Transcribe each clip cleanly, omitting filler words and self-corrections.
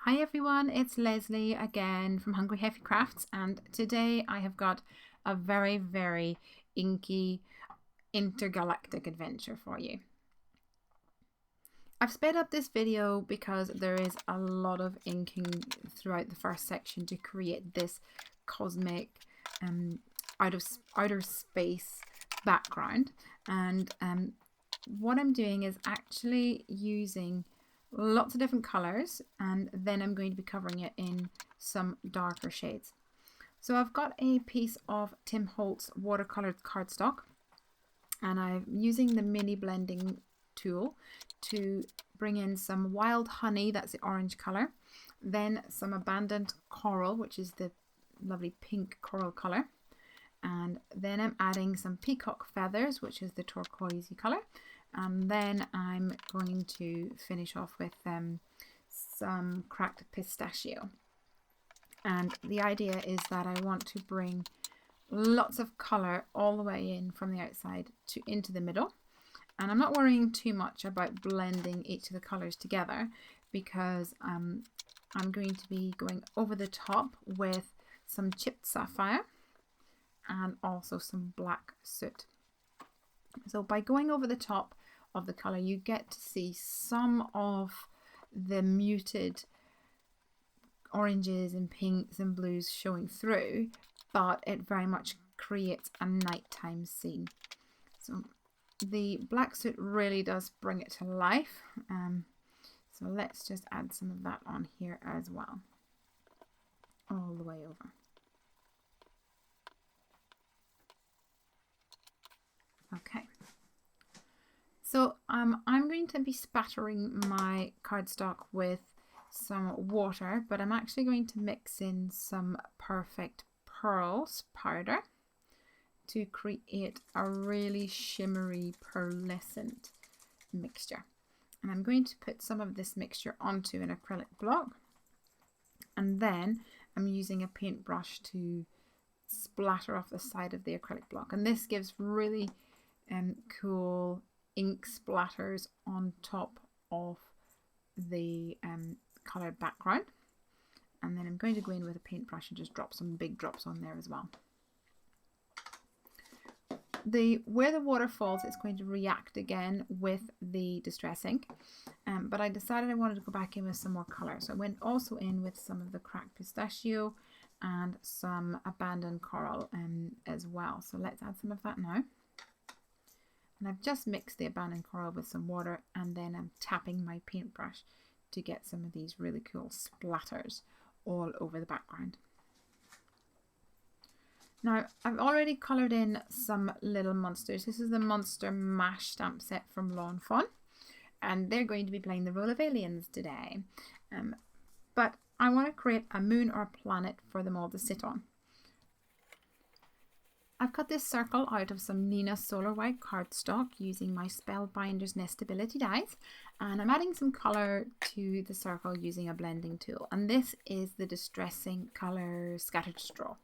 Hi everyone, it's Lesley again from Hungry Heffy Crafts, and today I have got a very inky intergalactic adventure for you. I've sped up this video because there is a lot of inking throughout the first section to create this cosmic outer space background, and what I'm doing is actually using lots of different colors, and then I'm going to be covering it in some darker shades. So I've got a piece of Tim Holtz watercolored cardstock, and I'm using the mini blending tool to bring in some wild honey, that's the orange color, then some abandoned coral, which is the lovely pink coral color, and then I'm adding some peacock feathers, which is the turquoisey color. And then I'm going to finish off with some cracked pistachio. And the idea is that I want to bring lots of colour all the way in from the outside into the middle. And I'm not worrying too much about blending each of the colours together, because I'm going to be going over the top with some chipped sapphire and also some black soot. So by going over the top of the colour, you get to see some of the muted oranges and pinks and blues showing through, but it very much creates a nighttime scene. So the black soot really does bring it to life. So let's just add some of that on here as well, all the way over. Okay, so I'm going to be spattering my cardstock with some water, but I'm actually going to mix in some Perfect Pearls powder to create a really shimmery pearlescent mixture. And I'm going to put some of this mixture onto an acrylic block, and then I'm using a paintbrush to splatter off the side of the acrylic block, and this gives really cool ink splatters on top of the coloured background. And then I'm going to go in with a paintbrush and just drop some big drops on there as well. Where the water falls, it's going to react again with the Distress ink, but I decided I wanted to go back in with some more colour, so I went also in with some of the cracked pistachio and some abandoned coral as well. So let's add some of that now. And I've just mixed the abandoned coral with some water, and then I'm tapping my paintbrush to get some of these really cool splatters all over the background. Now I've already coloured in some little monsters. This is the Monster Mash stamp set from Lawn Fawn, and they're going to be playing the role of aliens today. But I want to create a moon or a planet for them all to sit on. I've cut this circle out of some Nina Solar White cardstock using my Spellbinder's Nestability dies, and I'm adding some colour to the circle using a blending tool, and this is the Distressing colour Scattered Straw.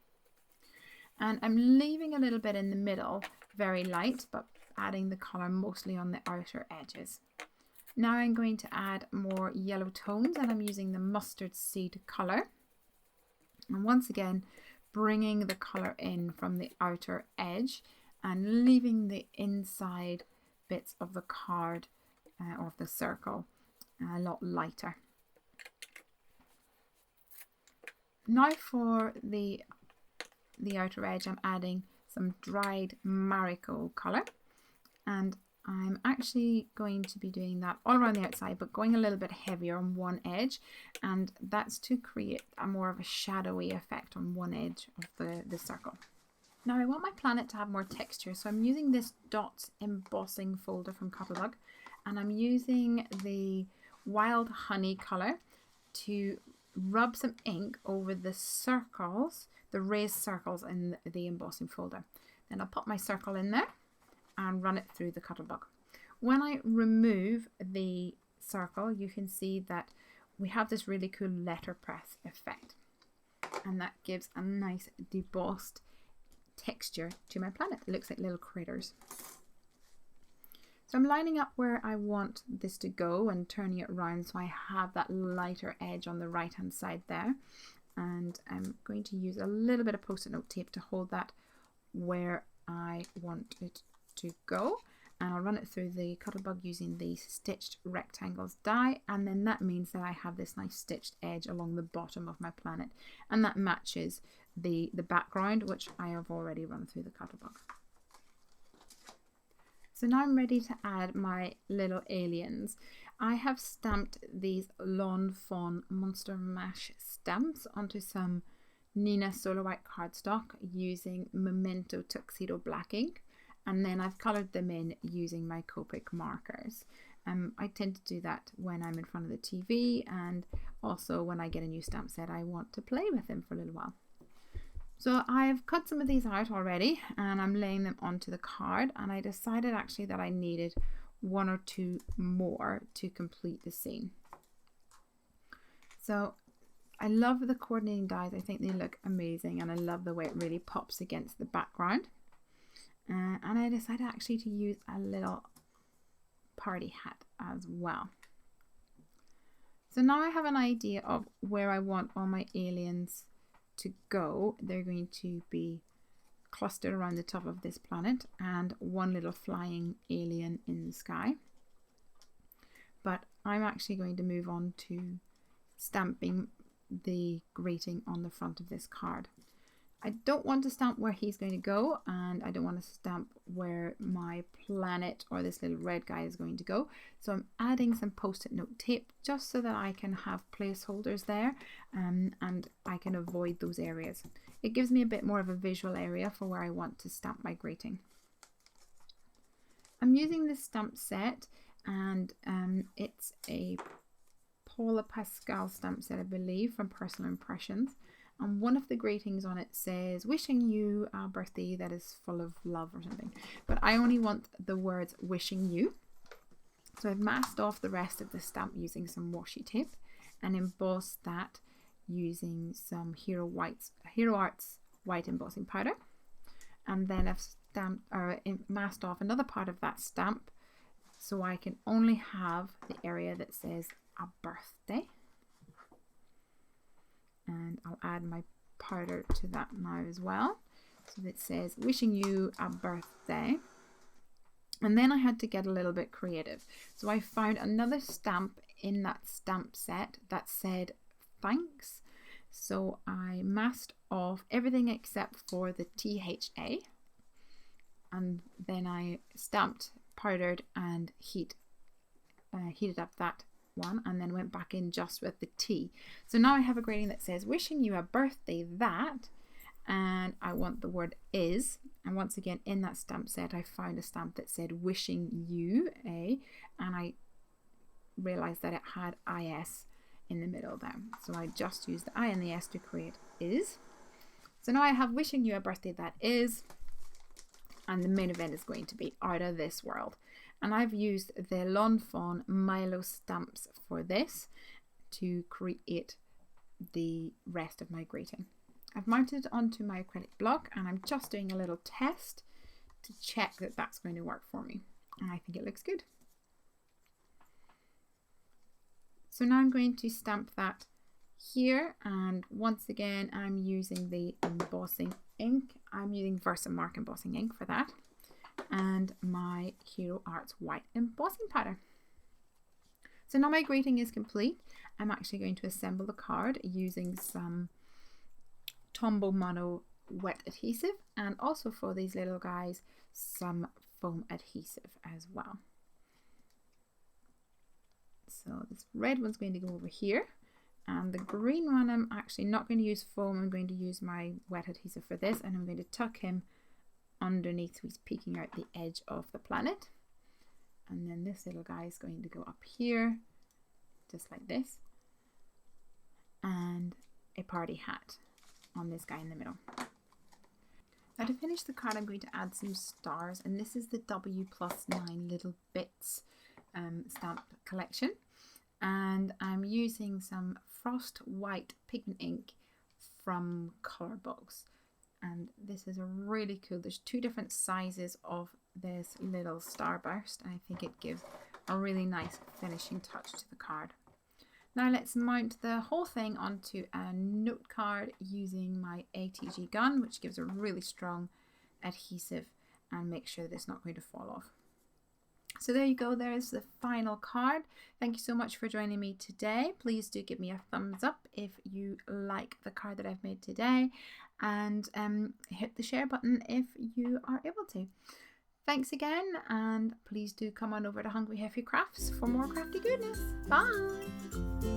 And I'm leaving a little bit in the middle, very light, but adding the colour mostly on the outer edges. Now I'm going to add more yellow tones, and I'm using the Mustard Seed colour, and once again bringing the colour in from the outer edge and leaving the inside bits of the card or of the circle a lot lighter. Now for the outer edge, I'm adding some dried marigold colour, and I'm actually going to be doing that all around the outside, but going a little bit heavier on one edge, and that's to create a more of a shadowy effect on one edge of the circle. Now I want my planet to have more texture, so I'm using this Dots embossing folder from Cuttlebug, and I'm using the wild honey colour to rub some ink over the circles, the raised circles in the embossing folder. Then I'll pop my circle in there and run it through the Cuttlebug. When I remove the circle, you can see that we have this really cool letterpress effect, and that gives a nice debossed texture to my planet. It looks like little critters. So I'm lining up where I want this to go and turning it around so I have that lighter edge on the right hand side there. And I'm going to use a little bit of post-it note tape to hold that where I want it to go. And I'll run it through the Cuttlebug using the stitched rectangles die, and then that means that I have this nice stitched edge along the bottom of my planet, and that matches the background, which I have already run through the Cuttlebug. So now I'm ready to add my little aliens. I have stamped these Lawn Fawn Monster Mash stamps onto some Nina Solar White cardstock using Memento Tuxedo Black ink, and then I've coloured them in using my Copic markers. I tend to do that when I'm in front of the TV, and also when I get a new stamp set I want to play with them for a little while. So I've cut some of these out already and I'm laying them onto the card, and I decided actually that I needed one or two more to complete the scene. So I love the coordinating dies. I think they look amazing, and I love the way it really pops against the background. And I decided actually to use a little party hat as well. So now I have an idea of where I want all my aliens to go. They're going to be clustered around the top of this planet and one little flying alien in the sky. But I'm actually going to move on to stamping the greeting on the front of this card. I don't want to stamp where he's going to go, and I don't want to stamp where my planet or this little red guy is going to go. So I'm adding some post-it note tape just so that I can have placeholders there, and I can avoid those areas. It gives me a bit more of a visual area for where I want to stamp my greeting. I'm using this stamp set, and it's a Paula Pascal stamp set, I believe, from Personal Impressions. And one of the greetings on it says, wishing you a birthday that is full of love or something. But I only want the words wishing you. So I've masked off the rest of the stamp using some washi tape and embossed that using some Hero Arts white embossing powder. And then I've masked off another part of that stamp so I can only have the area that says a birthday. And I'll add my powder to that now as well. So it says wishing you a birthday. And then I had to get a little bit creative. So I found another stamp in that stamp set that said thanks. So I masked off everything except for the THA. And then I stamped, powdered and heated up that one, and then went back in just with the T. So now I have a greeting that says wishing you a birthday that, and I want the word is, and once again in that stamp set I found a stamp that said wishing you a, and I realized that it had IS in the middle there, so I just used the I and the S to create is. So now I have wishing you a birthday that is, and the main event is going to be Outta This World. And I've used the Lawn Fawn Milo stamps for this to create the rest of my greeting. I've mounted it onto my acrylic block, and I'm just doing a little test to check that that's going to work for me. And I think it looks good. So now I'm going to stamp that here, and once again I'm using the embossing ink. I'm using Versamark embossing ink for that, and my Hero Arts white embossing powder. So now my greeting is complete. I'm actually going to assemble the card using some Tombow Mono wet adhesive, and also for these little guys some foam adhesive as well. So this red one's going to go over here, and the green one I'm actually not going to use foam. I'm going to use my wet adhesive for this, and I'm going to tuck him underneath so he's peeking out the edge of the planet. And then this little guy is going to go up here just like this, and a party hat on this guy in the middle. Now to finish the card I'm going to add some stars, and this is the W+9 Little Bits stamp collection, and I'm using some Frost White pigment ink from Colorbox, and this is a really cool. There's two different sizes of this little starburst, and I think it gives a really nice finishing touch to the card. Now let's mount the whole thing onto a note card using my ATG gun, which gives a really strong adhesive and make sure that it's not going to fall off. So there you go, there's the final card. Thank you so much for joining me today. Please do give me a thumbs up if you like the card that I've made today, and hit the share button if you are able to. Thanks again, and please do come on over to Hungry Heffy Crafts for more crafty goodness. Bye!